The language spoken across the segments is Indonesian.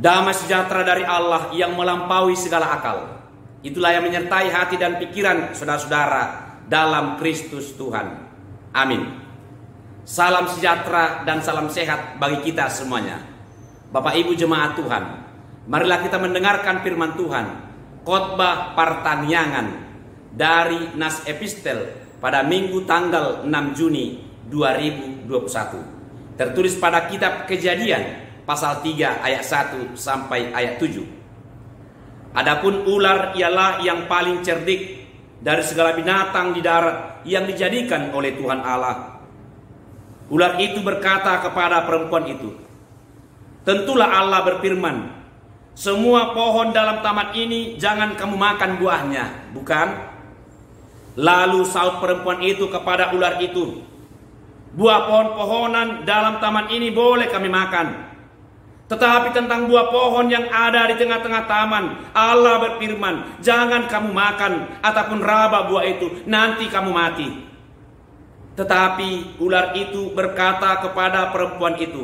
Damai sejahtera dari Allah yang melampaui segala akal, itulah yang menyertai hati dan pikiran saudara-saudara dalam Kristus Tuhan. Amin. Salam sejahtera dan salam sehat bagi kita semuanya. Bapak Ibu jemaat Tuhan, marilah kita mendengarkan firman Tuhan, khotbah pertaniangan dari Nas Epistel pada Minggu tanggal 6 Juni 2021. Tertulis pada kitab Kejadian pasal 3 ayat 1 sampai ayat 7. Adapun ular ialah yang paling cerdik dari segala binatang di darat yang dijadikan oleh Tuhan Allah. Ular itu berkata kepada perempuan itu, tentulah Allah berfirman, semua pohon dalam taman ini jangan kamu makan buahnya, bukan? Lalu saut perempuan itu kepada ular itu, buah pohon-pohonan dalam taman ini boleh kami makan. Tetapi tentang buah pohon yang ada di tengah-tengah taman, Allah berfirman, jangan kamu makan ataupun raba buah itu, nanti kamu mati. Tetapi ular itu berkata kepada perempuan itu,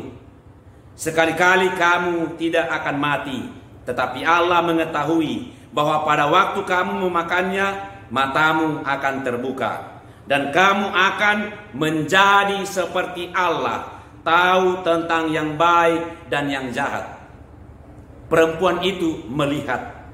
sekali-kali kamu tidak akan mati, tetapi Allah mengetahui bahwa pada waktu kamu memakannya, matamu akan terbuka, dan kamu akan menjadi seperti Allah, tahu tentang yang baik dan yang jahat. Perempuan itu melihat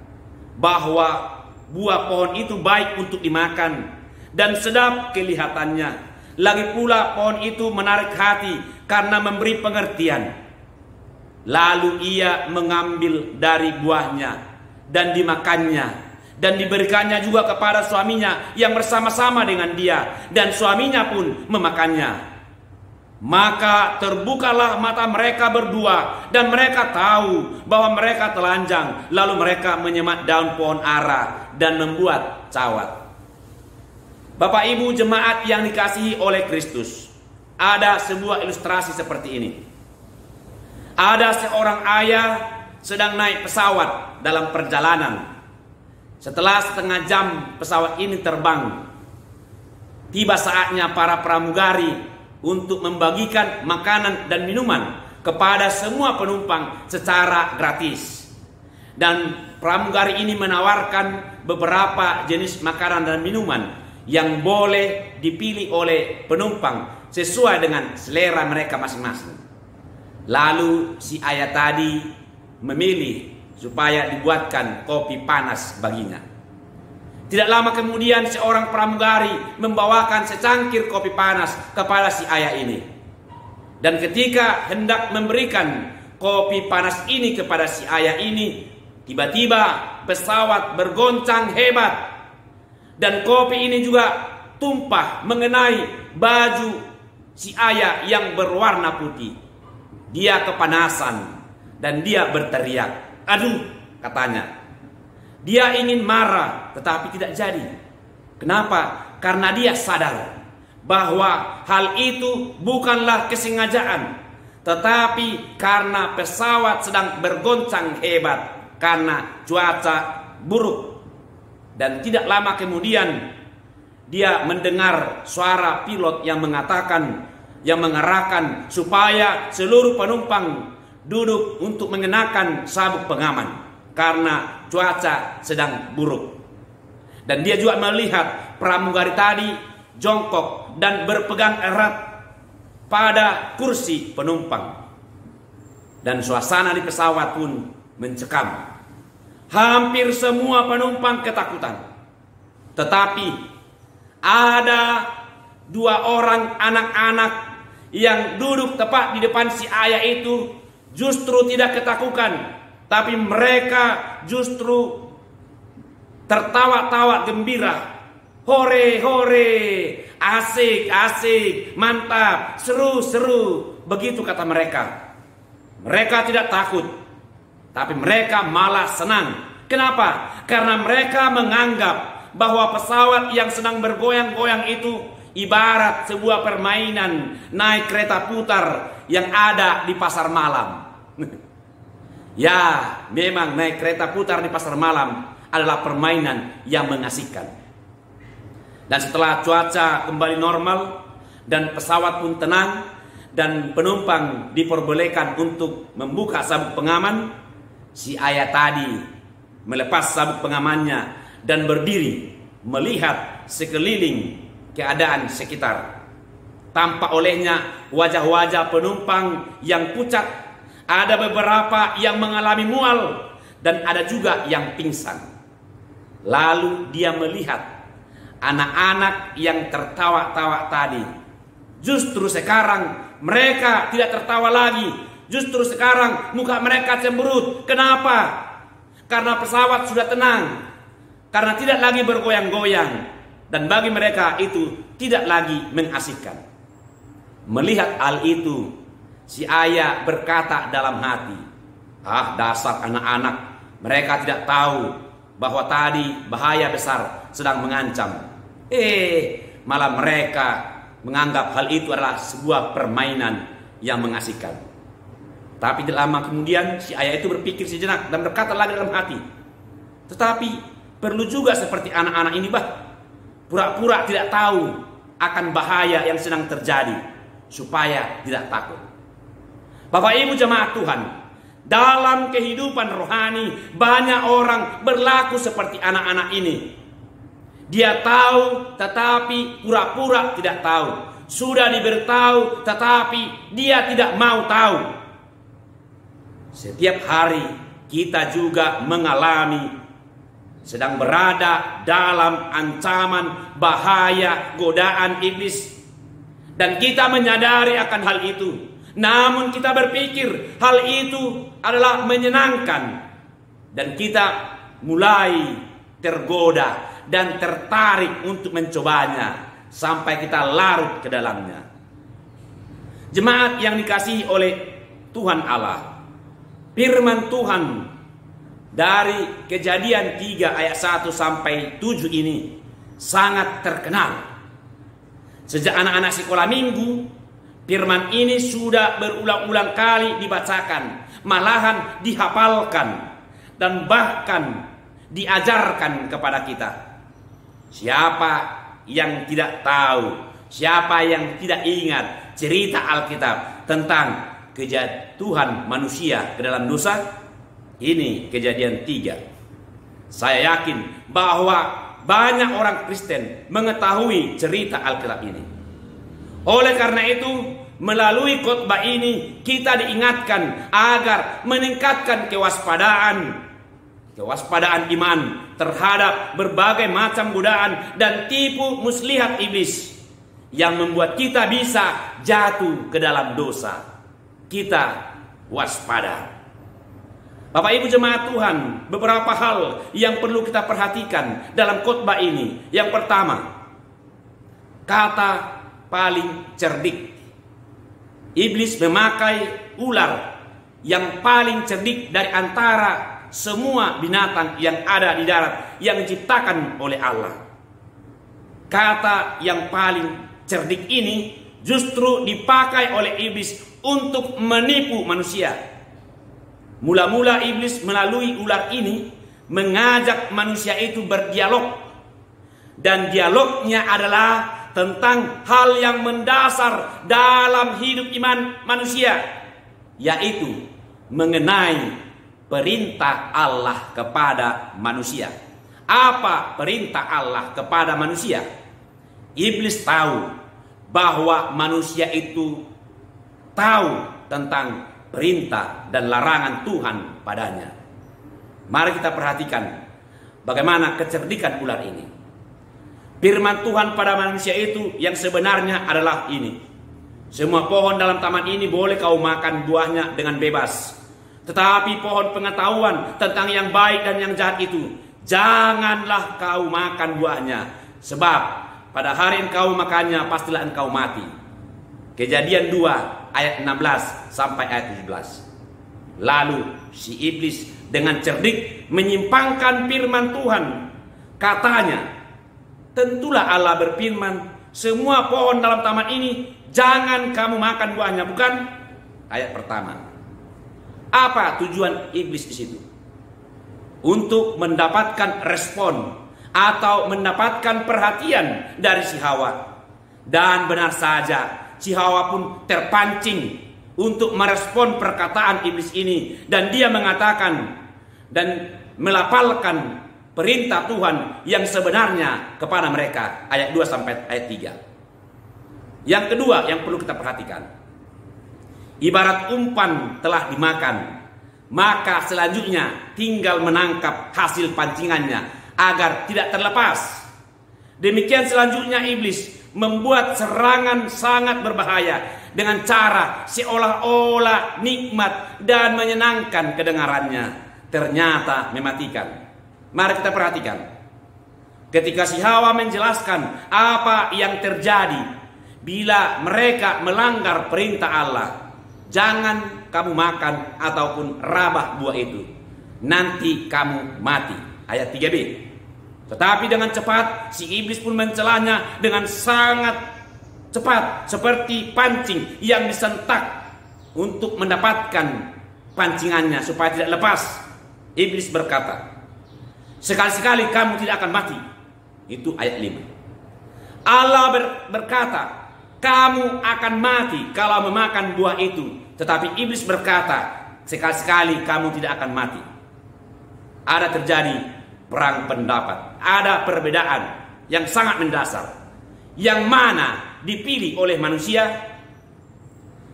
bahwa buah pohon itu baik untuk dimakan dan sedap kelihatannya. Lagi pula pohon itu menarik hati karena memberi pengertian. Lalu ia mengambil dari buahnya dan dimakannya, dan diberikannya juga kepada suaminya yang bersama-sama dengan dia, dan suaminya pun memakannya. Maka terbukalah mata mereka berdua, dan mereka tahu bahwa mereka telanjang. Lalu mereka menyemat daun pohon ara dan membuat cawat. Bapak Ibu jemaat yang dikasihi oleh Kristus, ada sebuah ilustrasi seperti ini. Ada seorang ayah sedang naik pesawat dalam perjalanan. Setelah setengah jam pesawat ini terbang, tiba saatnya para pramugari untuk membagikan makanan dan minuman kepada semua penumpang secara gratis. Dan pramugari ini menawarkan beberapa jenis makanan dan minuman yang boleh dipilih oleh penumpang sesuai dengan selera mereka masing-masing. Lalu si ayah tadi memilih supaya dibuatkan kopi panas baginya. Tidak lama kemudian seorang pramugari membawakan secangkir kopi panas kepada si ayah ini. Dan ketika hendak memberikan kopi panas ini kepada si ayah ini, tiba-tiba pesawat bergoncang hebat. Dan kopi ini juga tumpah mengenai baju si ayah yang berwarna putih. Dia kepanasan dan dia berteriak, aduh, katanya. Dia ingin marah tetapi tidak jadi. Kenapa? Karena dia sadar bahwa hal itu bukanlah kesengajaan, tetapi karena pesawat sedang bergoncang hebat karena cuaca buruk. Dan tidak lama kemudian dia mendengar suara pilot yang mengatakan, yang mengarahkan supaya seluruh penumpang duduk untuk mengenakan sabuk pengaman karena cuaca sedang buruk. Dan dia juga melihat pramugari tadi jongkok dan berpegang erat pada kursi penumpang. Dan suasana di pesawat pun mencekam. Hampir semua penumpang ketakutan. Tetapi ada dua orang anak-anak yang duduk tepat di depan si ayah itu justru tidak ketakutan, tapi mereka justru tertawa-tawa gembira. Hore, hore, asik, asik, mantap, seru, seru. Begitu kata mereka. Mereka tidak takut, tapi mereka malah senang. Kenapa? Karena mereka menganggap bahwa pesawat yang sedang bergoyang-goyang itu ibarat sebuah permainan naik kereta putar yang ada di pasar malam. Ya, memang naik kereta putar di pasar malam adalah permainan yang mengasihkan. Dan setelah cuaca kembali normal dan pesawat pun tenang dan penumpang diperbolehkan untuk membuka sabuk pengaman, si ayah tadi melepas sabuk pengamannya dan berdiri melihat sekeliling keadaan sekitar. Tampak olehnya wajah-wajah penumpang yang pucat. Ada beberapa yang mengalami mual dan ada juga yang pingsan. Lalu dia melihat anak-anak yang tertawa-tawa tadi. Justru sekarang mereka tidak tertawa lagi. Justru sekarang muka mereka cemberut. Kenapa? Karena pesawat sudah tenang. Karena tidak lagi bergoyang-goyang. Dan bagi mereka itu tidak lagi mengasihkan. Melihat hal itu, si ayah berkata dalam hati, "Ah, dasar anak-anak, mereka tidak tahu bahwa tadi bahaya besar sedang mengancam. Malah mereka menganggap hal itu adalah sebuah permainan yang mengasihkan." Tapi tidak lama kemudian si ayah itu berpikir sejenak dan berkata lagi dalam hati, "Tetapi perlu juga seperti anak-anak ini, pura-pura tidak tahu akan bahaya yang sedang terjadi supaya tidak takut." Bapak Ibu jemaat Tuhan, dalam kehidupan rohani banyak orang berlaku seperti anak-anak ini. Dia tahu tetapi pura-pura tidak tahu. Sudah diberitahu tetapi dia tidak mau tahu. Setiap hari kita juga mengalami sedang berada dalam ancaman, bahaya, godaan iblis. Dan kita menyadari akan hal itu. Namun kita berpikir hal itu adalah menyenangkan. Dan kita mulai tergoda dan tertarik untuk mencobanya. Sampai kita larut ke dalamnya. Jemaat yang dikasihi oleh Tuhan Allah, firman Tuhan dari Kejadian 3 ayat 1 sampai 7 ini sangat terkenal. Sejak anak-anak sekolah minggu, firman ini sudah berulang-ulang kali dibacakan, malahan dihafalkan, dan bahkan diajarkan kepada kita. Siapa yang tidak tahu, siapa yang tidak ingat cerita Alkitab tentang kejatuhan manusia ke dalam dosa? Ini Kejadian 3. Saya yakin bahwa banyak orang Kristen mengetahui cerita Alkitab ini. Oleh karena itu, melalui khotbah ini kita diingatkan agar meningkatkan kewaspadaan iman terhadap berbagai macam godaan dan tipu muslihat iblis yang membuat kita bisa jatuh ke dalam dosa. Kita waspada. Bapak Ibu jemaat Tuhan, beberapa hal yang perlu kita perhatikan dalam khotbah ini. Yang pertama, kata paling cerdik. Iblis memakai ular yang paling cerdik dari antara semua binatang yang ada di darat yang diciptakan oleh Allah. Kata yang paling cerdik ini justru dipakai oleh iblis untuk menipu manusia. Mula-mula iblis melalui ular ini mengajak manusia itu berdialog. Dan dialognya adalah tentang hal yang mendasar dalam hidup iman manusia, yaitu mengenai perintah Allah kepada manusia. Apa perintah Allah kepada manusia? Iblis tahu bahwa manusia itu tahu tentang perintah dan larangan Tuhan padanya. Mari kita perhatikan bagaimana kecerdikan ular ini. Firman Tuhan pada manusia itu yang sebenarnya adalah ini: semua pohon dalam taman ini boleh kau makan buahnya dengan bebas, tetapi pohon pengetahuan tentang yang baik dan yang jahat itu janganlah kau makan buahnya, sebab pada hari engkau makannya pastilah engkau mati. Kejadian 2 ayat 16 sampai ayat 17. Lalu si iblis dengan cerdik menyimpangkan firman Tuhan. Katanya, tentulah Allah berfirman, semua pohon dalam taman ini jangan kamu makan buahnya, bukan? Ayat pertama. Apa tujuan iblis di situ? Untuk mendapatkan respon atau mendapatkan perhatian dari si Hawa. Dan benar saja, si Hawa pun terpancing untuk merespon perkataan iblis ini. Dan dia mengatakan, dan melafalkan perintah Tuhan yang sebenarnya kepada mereka. Ayat 2 sampai ayat 3. Yang kedua yang perlu kita perhatikan, ibarat umpan telah dimakan, maka selanjutnya tinggal menangkap hasil pancingannya agar tidak terlepas. Demikian selanjutnya iblis membuat serangan sangat berbahaya dengan cara seolah-olah nikmat dan menyenangkan kedengarannya, ternyata mematikan. Mari kita perhatikan. Ketika si Hawa menjelaskan apa yang terjadi bila mereka melanggar perintah Allah, jangan kamu makan ataupun rabah buah itu, nanti kamu mati. Ayat 3b. Tetapi dengan cepat si iblis pun mencelanya dengan sangat cepat, seperti pancing yang disentak untuk mendapatkan pancingannya supaya tidak lepas. Iblis berkata, sekali-sekali kamu tidak akan mati. Itu ayat 5. Allah berkata, kamu akan mati kalau memakan buah itu. Tetapi iblis berkata, sekali-sekali kamu tidak akan mati. Ada terjadi perang pendapat, ada perbedaan yang sangat mendasar. Yang mana dipilih oleh manusia?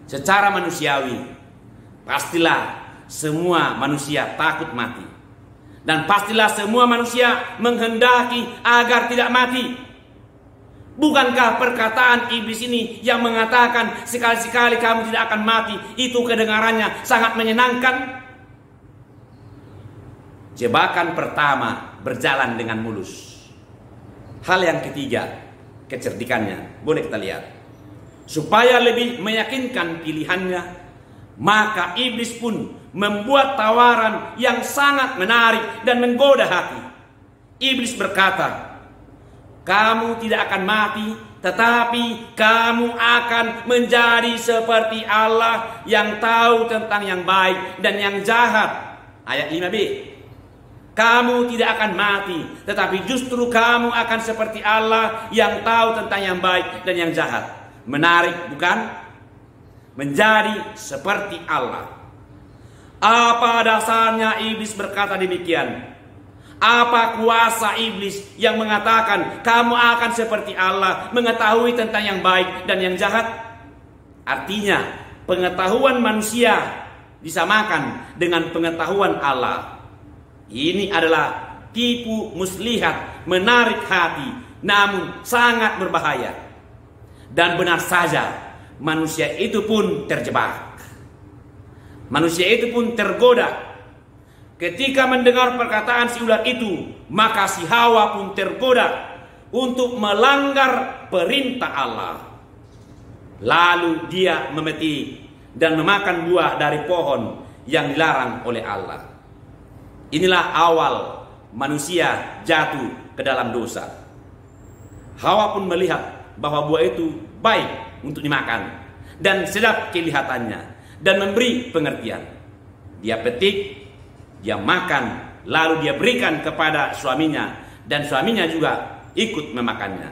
Secara manusiawi, pastilah semua manusia takut mati. Dan pastilah semua manusia menghendaki agar tidak mati. Bukankah perkataan iblis ini yang mengatakan sekali-sekali kamu tidak akan mati, itu kedengarannya sangat menyenangkan? Jebakan pertama berjalan dengan mulus. Hal yang ketiga, kecerdikannya. Boleh kita lihat. Supaya lebih meyakinkan pilihannya, maka iblis pun membuat tawaran yang sangat menarik dan menggoda hati. Iblis berkata, kamu tidak akan mati, tetapi kamu akan menjadi seperti Allah yang tahu tentang yang baik dan yang jahat. Ayat 5b. Kamu tidak akan mati, tetapi justru kamu akan seperti Allah yang tahu tentang yang baik dan yang jahat. Menarik, bukan? Menjadi seperti Allah. Apa dasarnya iblis berkata demikian? Apa kuasa iblis yang mengatakan kamu akan seperti Allah, mengetahui tentang yang baik dan yang jahat? Artinya, pengetahuan manusia disamakan dengan pengetahuan Allah. Ini adalah tipu muslihat, menarik hati, namun sangat berbahaya. Dan benar saja, manusia itu pun terjebak. Manusia itu pun tergoda. Ketika mendengar perkataan si ular itu, maka si Hawa pun tergoda untuk melanggar perintah Allah. Lalu dia memetik dan memakan buah dari pohon yang dilarang oleh Allah. Inilah awal manusia jatuh ke dalam dosa. Hawa pun melihat bahwa buah itu baik untuk dimakan dan sedap kelihatannya dan memberi pengertian. Dia petik, dia makan, lalu dia berikan kepada suaminya, dan suaminya juga ikut memakannya.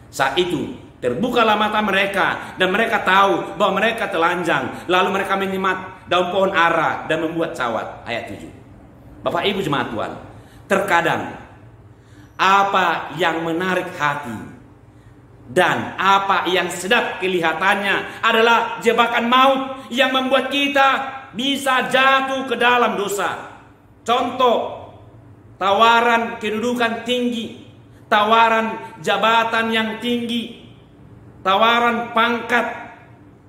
Saat itu terbukalah mata mereka dan mereka tahu bahwa mereka telanjang. Lalu mereka menyemat daun pohon ara dan membuat cawat. Ayat 7. Bapak Ibu jemaat Tuhan, terkadang apa yang menarik hati dan apa yang sedap kelihatannya adalah jebakan maut yang membuat kita bisa jatuh ke dalam dosa. Contoh, tawaran kedudukan tinggi, tawaran jabatan yang tinggi, tawaran pangkat,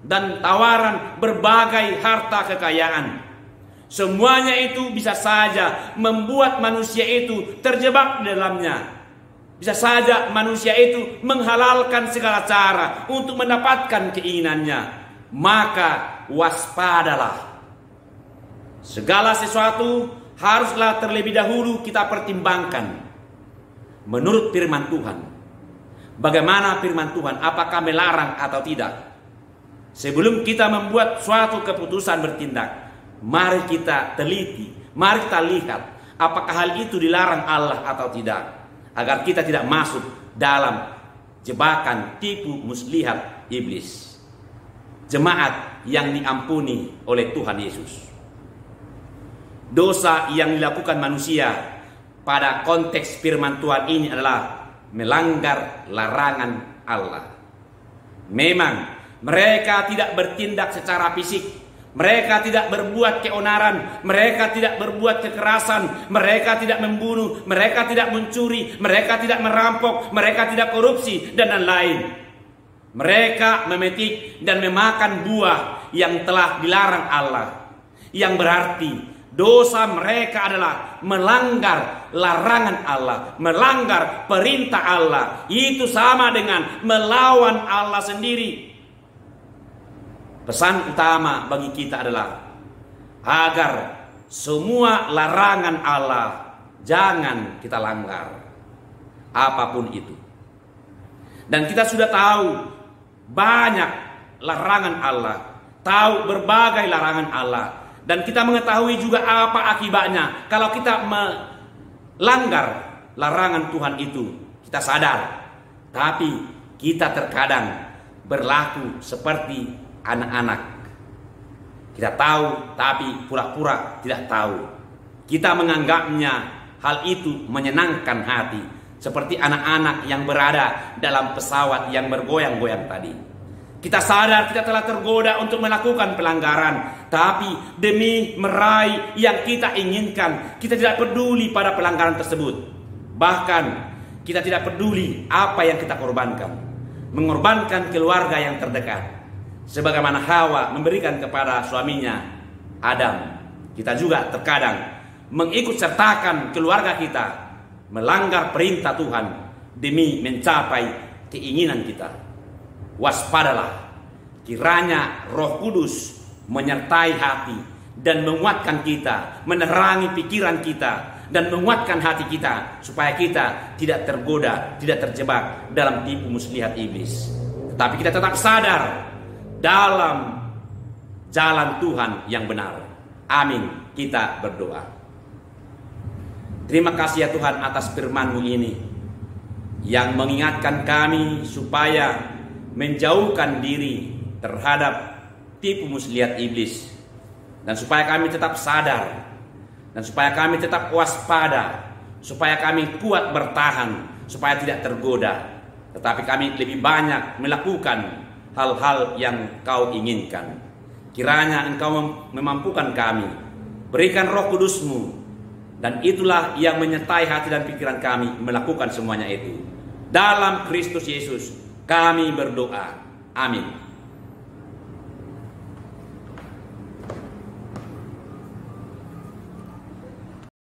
dan tawaran berbagai harta kekayaan. Semuanya itu bisa saja membuat manusia itu terjebak di dalamnya. Bisa saja manusia itu menghalalkan segala cara untuk mendapatkan keinginannya. Maka waspadalah. Segala sesuatu haruslah terlebih dahulu kita pertimbangkan menurut firman Tuhan. Bagaimana firman Tuhan? Apakah melarang atau tidak? Sebelum kita membuat suatu keputusan bertindak, mari kita teliti, mari kita lihat apakah hal itu dilarang Allah atau tidak, agar kita tidak masuk dalam jebakan tipu muslihat iblis. Jemaat yang diampuni oleh Tuhan Yesus. Dosa yang dilakukan manusia pada konteks firman Tuhan ini adalah melanggar larangan Allah. Memang mereka tidak bertindak secara fisik, mereka tidak berbuat keonaran, mereka tidak berbuat kekerasan, mereka tidak membunuh, mereka tidak mencuri, mereka tidak merampok, mereka tidak korupsi, dan lain-lain. Mereka memetik dan memakan buah yang telah dilarang Allah, yang berarti dosa mereka adalah melanggar larangan Allah, melanggar perintah Allah. Itu sama dengan melawan Allah sendiri. Pesan utama bagi kita adalah agar semua larangan Allah jangan kita langgar, apapun itu. Dan kita sudah tahu banyak larangan Allah, tahu berbagai larangan Allah. Dan kita mengetahui juga apa akibatnya kalau kita melanggar larangan Tuhan itu. Kita sadar, tapi kita terkadang berlaku seperti anak-anak. Kita tahu, tapi pura-pura tidak tahu. Kita menganggapnya hal itu menyenangkan hati, seperti anak-anak yang berada dalam pesawat yang bergoyang-goyang tadi. Kita sadar kita telah tergoda untuk melakukan pelanggaran, tapi demi meraih yang kita inginkan, kita tidak peduli pada pelanggaran tersebut. Bahkan kita tidak peduli apa yang kita korbankan. Mengorbankan keluarga yang terdekat, sebagaimana Hawa memberikan kepada suaminya Adam. Kita juga terkadang mengikut sertakan keluarga kita melanggar perintah Tuhan demi mencapai keinginan kita. Waspadalah, kiranya Roh Kudus menyertai hati dan menguatkan kita, menerangi pikiran kita dan menguatkan hati kita, supaya kita tidak tergoda, tidak terjebak dalam tipu muslihat iblis. Tetapi kita tetap sadar dalam jalan Tuhan yang benar. Amin. Kita berdoa. Terima kasih ya Tuhan atas firman-Mu ini yang mengingatkan kami supaya menjauhkan diri terhadap tipu muslihat iblis, dan supaya kami tetap sadar, dan supaya kami tetap waspada, supaya kami kuat bertahan, supaya tidak tergoda, tetapi kami lebih banyak melakukan hal-hal yang Kau inginkan. Kiranya Engkau memampukan kami, berikan Roh Kudus-Mu, dan itulah yang menyertai hati dan pikiran kami melakukan semuanya itu. Dalam Kristus Yesus kami berdoa. Amin.